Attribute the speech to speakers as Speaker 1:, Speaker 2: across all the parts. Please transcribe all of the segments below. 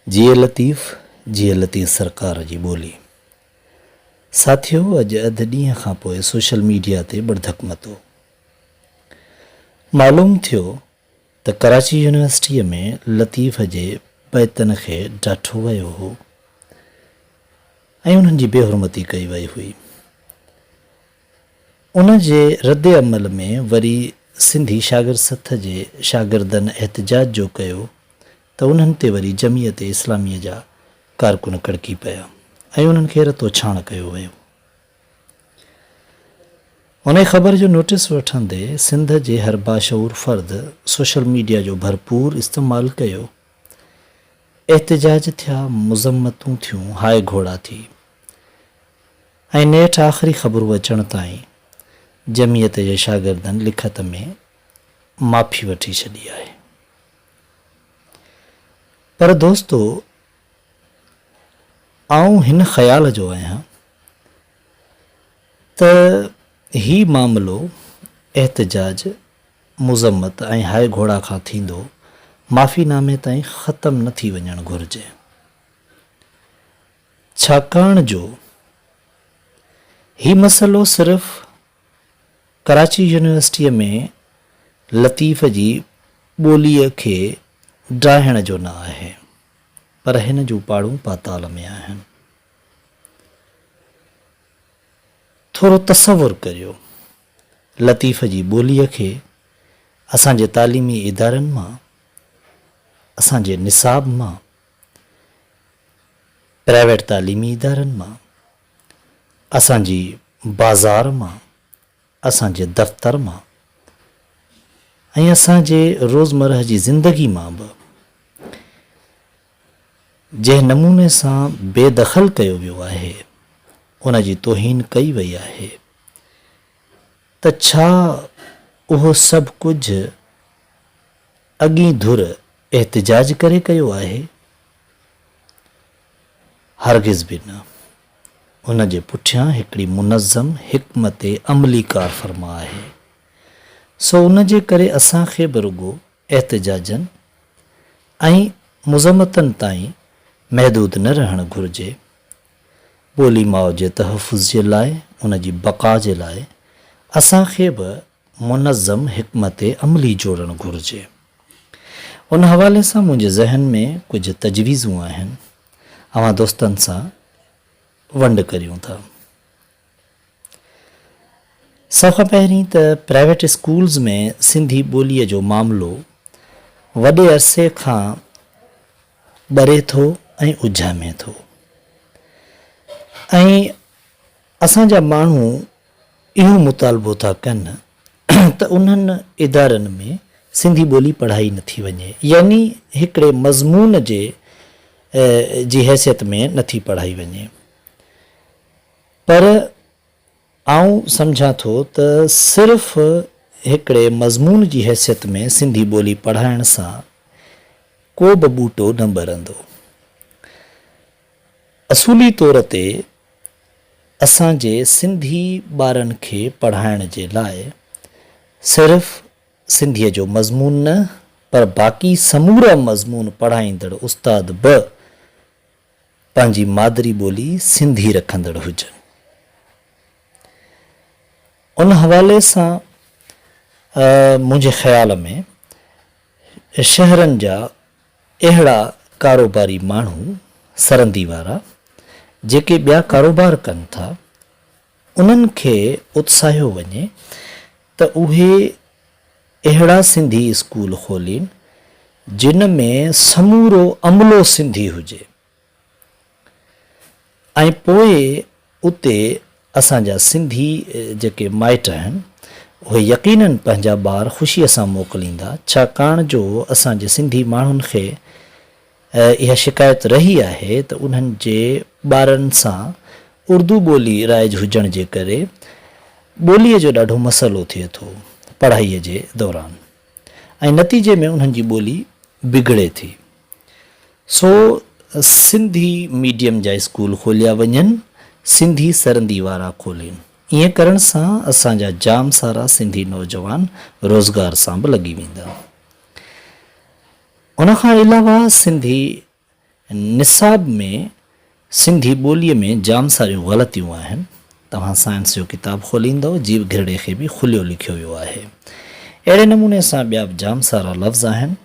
Speaker 1: जिए लतीफ़ सरकार जी ॿोली। साथियो, अॼु अधु ॾींहं खां पोइ सोशल मीडिया ते बड़धक मतो। मालूम थियो त कराची यूनिवर्सिटीअ में लतीफ़ जे बैतन खे डाठो वियो हो ऐं उन्हनि जी बेहुरमती कई वई हुई। उन जे रद्द अमल में वरी सिंधी शागिर्द सथ जे शागिर्दनि एहतजाज जो कयो त उन्हनि ते वरी जमीयत इस्लामीअ जा कारकुन कड़की पिया ऐं उन्हनि खे रतो छाण कयो वियो। उन ख़बर जो नोटिस वठंदे सिंध जे हर बाशऊर फ़र्द सोशल मीडिया जो भरपूर इस्तेमालु कयो। एहतजाज थिया, मुज़म्मतूं थियूं, हाय घोड़ा थी ऐं नेठि आख़िरी ख़बरूं अचण ताईं जमीयत जे शागिर्दनि लिखत में माफ़ी वठी छॾी आहे। पर दोस्तो, आऊं हिन ख़्याल जो आहियां त ही मामिलो एहतजाज, मुज़म्मत ऐं हाय घोड़ा खां थींदो माफ़ीनामे ताईं ख़तमु न थी वञणु घुरिजे, छाकाणि जो ही मसइलो सिर्फ़ कराची यूनिवर्सिटीअ में लतीफ़ जी ॿोलीअ खे डाहिण जो न आहे, पर हिन जूं पाड़ूं पाताल में आहिनि। थोरो तसवुरु करियो, लतीफ़ जी ॿोलीअ खे असांजे तालीमी इदारनि मां, असांजे निसाब मां, प्राइवेट तालीमी इदारनि मां, असांजी बाज़ार मां, असांजे दफ़्तर मां ऐं असांजे रोज़मर्रा जी ज़िंदगी मां बि जंहिं नमूने सां बेदख़ल कयो वियो आहे, उन जी तौहीन कई वई आहे, त छा उहो सभु कुझु अॻी धुर एहतजाज करे कयो आहे? हरगिज़ बि न। उन जे पुठियां हिकिड़ी मुनज़्ज़म हिकमत अमली कार फ़र्मा आहे। सो उन जे करे असांखे बि रुॻो एहतजाजनि ऐं मुज़म्मतनि ताईं महदूद न रहणु घुरिजे। ॿोली माउ जे तहफ़ुज़ जे लाइ, उन जी बक़ा जे लाइ असांखे बि मुनज़्ज़म हिकमत अमली जोड़णु घुरिजे। उन हवाले सां मुंहिंजे ज़हन में कुझु तजवीज़ूं आहिनि, अवां दोस्तनि सां वंड करियूं था। सभ खां पहिरीं त प्राइवेट स्कूल्स में सिंधी ॿोलीअ जो मामिलो वॾे अरसे खां ॿरे थो ऐं उझामे थो ऐं असांजा माण्हू इहो मुतालबो था कनि त उन्हनि इदारनि में सिंधी ॿोली पढ़ाई नथी वञे, यानी हिकिड़े मज़मून जी हैसियत में नथी पढ़ाई वञे। पर आऊं सम्झां थो त सिर्फ़ हिकिड़े मज़मून जी हैसियत में सिंधी ॿोली पढ़ाइण सां को बि ॿूटो न ॿरंदो। असूली तौर ते असांजे सिंधी ॿारनि खे पढ़ाइण जे लाइ सिर्फ़ सिंधीअ जो मज़मून न, पर बाक़ी समूरा मज़मून पढ़ाईंदड़ उस्ताद बि पंहिंजी मादरी ॿोली सिंधी रखंदड़ हुजनि। उन हवाले सां मुंहिंजे ख़्याल में शहरनि जा अहिड़ा कारोबारी माण्हू, सरंदी वारा जेके ॿिया कारोबार कनि था, उन्हनि खे उत्साहियो वञे त उहे अहिड़ा सिंधी स्कूल खोलीनि जिन में समूरो अमलो सिंधी हुजे ऐं पोइ उते असांजा सिंधी जेके माइट आहिनि उहे यकीननि पंहिंजा ॿार ख़ुशीअ सां मोकिलींदा, छाकाणि जो असांजे सिंधी माण्हुनि खे इहा शिकायत रही आहे त उन्हनि जे ॿारनि सां उर्दू ॿोली राइज हुजण जे करे ॿोलीअ जो ॾाढो मसइलो थिए थो पढ़ाईअ जे दौरान ऐं नतीजे में उन्हनि जी ॿोली बिगड़े थी। सो सिंधी मीडियम जा स्कूल खोलिया वञनि, सिंधी सरंदी वारा खोलनि। ईअं करण सां असांजा जाम सारा सिंधी नौजवान रोज़गार सां बि लॻी वेंदा। उन खां अलावा सिंधी निसाब में सिंधी ॿोलीअ में जाम सारियूं ग़लतियूं आहिनि। तव्हां साइंस जो किताब खोलींदव, जीव घिरड़े खे बि खुलियो लिखियो वियो आहे। अहिड़े नमूने सां ॿिया बि जाम सारा लफ़्ज़ आहिनि।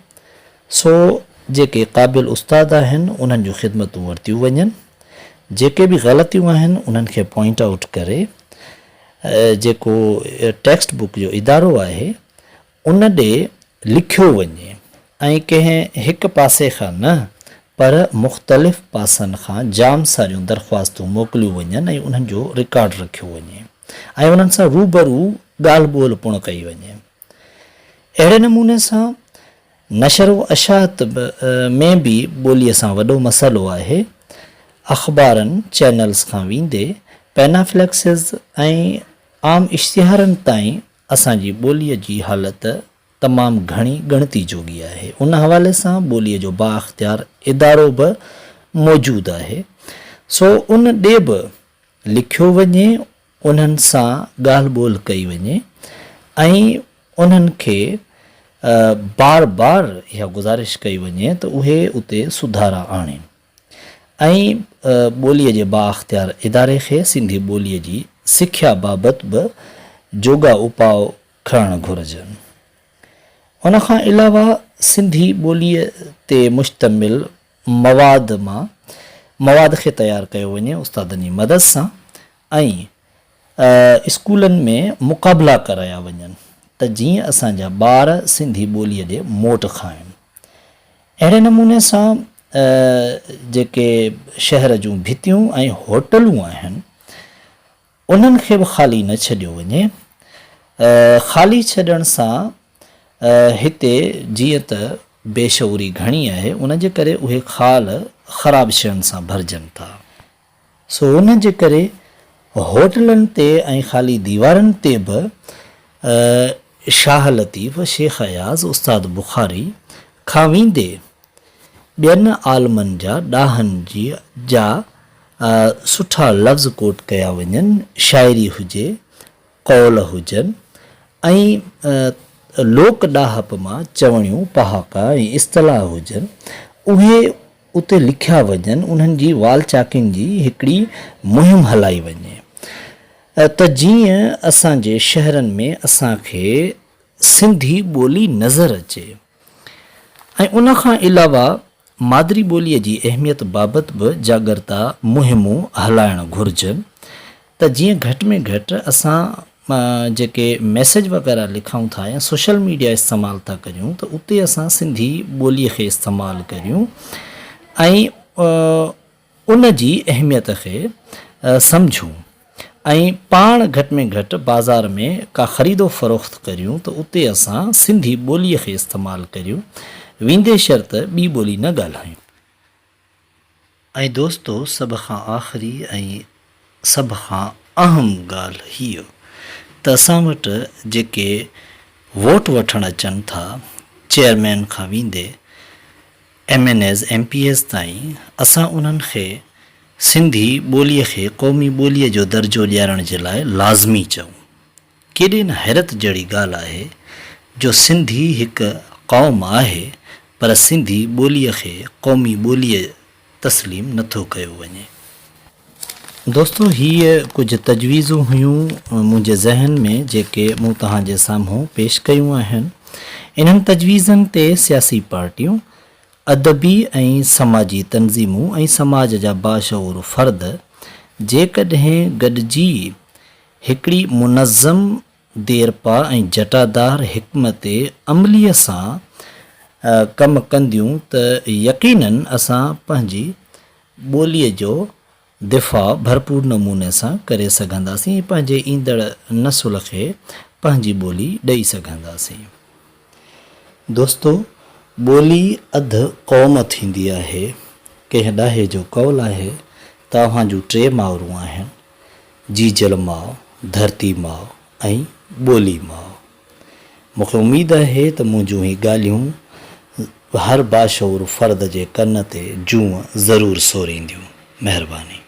Speaker 1: सो जेके क़ाबिल उस्ताद आहिनि उन्हनि जूं ख़िदमतूं वरितियूं वञनि। जेके बि ग़लतियूं आहिनि उन्हनि खे पॉइंट आउट करे जेको टेक्स्ट बुक जो इदारो आहे उन ॾे लिखियो वञे ऐं कंहिं हिकु पासे खां न पर मुख़्तलिफ़ पासनि खां जाम सारियूं दरख़्वास्तूं मोकिलियूं वञनि ऐं उन्हनि जो रिकॉर्ड रखियो वञे ऐं उन्हनि सां रूबरू ॻाल्हि ॿोल पिणु कई वञे। अहिड़े नमूने सां नशर व अशात में बि ॿोलीअ सां वॾो मसइलो आहे। अख़बारनि चैनल्स खां वेंदे पैनाफ्लेक्सिस ऐं आम इश्तिहारनि ताईं असांजी ॿोलीअ जी हालति तमामु घणी ॻणती जोगी आहे। उन हवाले सां ॿोलीअ जो बाअख़्तियार इदारो बि मौजूदु आहे। सो उन ॾे बि लिखियो वञे, उन्हनि सां ॻाल्हि ॿोल कई वञे ऐं उन्हनि खे बार बार इहा गुज़ारिश कई वञे त उहे उते सुधारा आणनि ऐं ॿोलीअ जे बाअख़्तियार इदारे खे सिंधी ॿोलीअ जी सिख्या बाबति बि जोगा उपाउ खणणु घुरिजनि। उन खां अलावा सिंधी ॿोलीअ ते मुश्तमिल मवाद खे तयारु कयो वञे उस्तादनि जी मदद सां ऐं स्कूलनि में मुक़ाबला कराया वञनि त जीअं असांजा ॿार सिंधी ॿोलीअ ॾे मोट खाइनि। अहिड़े नमूने सां जेके शहर जूं भितियूं ऐं होटलूं आहिनि उन्हनि खे बि ख़ाली न छॾियो वञे। ख़ाली छॾण सां हिते जीअं त बेशऊरी घणी आहे, उन जे करे उहे खाल ख़राब शयुनि सां भरिजनि था। सो उन जे करे होटलनि ते ऐं ख़ाली दीवारनि ते बि शाह लतीफ़, शेख अयाज़, उस्ताद बुखारी खां वेंदे ॿियनि आलमनि जा ॾाहनि जा सुठा लफ़्ज़ कोट कया वञनि। शाइरी हुजे, कौल हुजनि ऐं लोक ॾाहप मां चवणियूं, पहाका ऐं इस्तलाह हुजनि, उहे उते लिखिया वञनि। उन्हनि जी वाल चाकिन जी हिकिड़ी मुहिम हलाई वञे त जीअं असांजे शहरनि में असांखे सिंधी ॿोली नज़र अचे। ऐं उन खां अलावा मादरी ॿोलीअ जी अहमियत बाबति बि जागरता मुहिमूं हलाइणु घुरिजनि त जीअं घटि में घटि असां जेके मैसेज वग़ैरह लिखूं था या सोशल मीडिया इस्तेमालु था करियूं त उते असां सिंधी ॿोलीअ खे इस्तेमालु करियूं ऐं उन जी अहमियत खे सम्झूं ऐं पाण घटि में घटि बाज़ार में का ख़रीदो फ़रोख़्त करियूं त उते असां सिंधी ॿोलीअ खे इस्तेमालु करियूं, वेंदे शर्त ॿी ॿोली न ॻाल्हायूं। ऐं दोस्तो, सभ खां आख़िरी ऐं सभ खां अहम ॻाल्हि हीअ त असां वटि जेके वोट वठणु अचनि था चेयरमैन खां वेंदे MNAs MPs ताईं, असां उन्हनि खे सिंधी ॿोलीअ खे क़ौमी ॿोलीअ जो दर्जो ॾियारण जे लाइ लाज़मी चऊं। केॾे न हैरत जहिड़ी ॻाल्हि आहे जो सिंधी हिकु क़ौम आहे पर सिंधी ॿोलीअ खे क़ौमी ॿोलीअ तस्लीम नथो कयो वञे। दोस्तो, हीअ कुझु तजवीज़ूं हुयूं मुंहिंजे ज़हन में जेके मूं तव्हांजे साम्हूं पेश कयूं आहिनि। इन्हनि तजवीज़नि ते सियासी पार्टियूं, अदबी ऐं समाजी तंज़ीमूं ऐं समाज जा बाशऊर फ़र्द जेकॾहिं गॾिजी हिकिड़ी मुनज़म, देरपा ऐं जटादार हिकमत अमलीअ सां कमु कंदियूं त यकीनन असां पंहिंजी ॿोलीअ जो दिफ़ा भरपूर नमूने सां करे सघंदासीं ऐं पंहिंजे ईंदड़ नसुल खे पंहिंजी ॿोली ॾेई सघंदासीं। दोस्तो, ॿोली अधु क़ौम थींदी आहे। कंहिं ॾाहे जो कौल आहे, तव्हांजूं 3 माउरूं आहिनि, जीजल माउ, धरती माउ ऐं ॿोली माउ। मूंखे उमेदु आहे त मुंहिंजूं ही ॻाल्हियूं हर बाशऊर फ़र्द जे कन ते जूं ज़रूरु सोरींदियूं। महिरबानी।